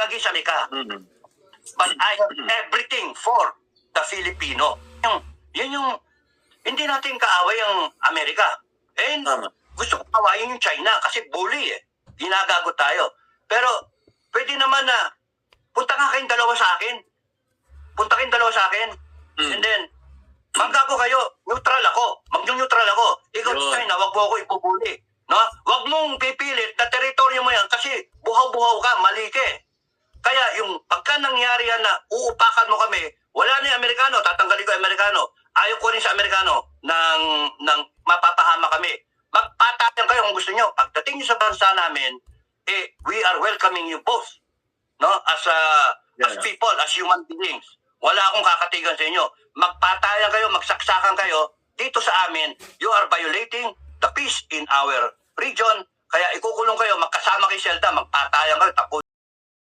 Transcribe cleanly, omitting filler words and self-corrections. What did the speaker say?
nag-isami ka. But I have everything for the Filipino. Yun yung, hindi natin kaaway ang Amerika. And gusto ko kawayin yung China kasi bully eh. Ginagago tayo. Pero pwede naman na punta nga kayong dalawa sa akin. Punta kayong dalawa sa akin. And then, maggago kayo. Neutral ako. Mag-neutral ako. Ikaw, China, wag mo ako ipubuli. No? Wag mong pipilit na teritoryo mo yan kasi buhaw-buhaw ka, mali ka eh. Kaya yung pagka nangyari yan na uupakan mo kami, wala na yung Amerikano, tatanggalin ko yung Amerikano. Ayaw ko rin sa Amerikano ng mapapahama kami. Magpatayan kayo kung gusto nyo. Pagdating nyo sa bansa namin, we are welcoming you both. No? As people, as human beings. Wala akong kakatigan sa inyo. Magpatayan kayo, magsaksakan kayo. Dito sa amin, you are violating the peace in our region. Kaya ikukulong kayo, magkasama kay Zelda, magpatayan kayo,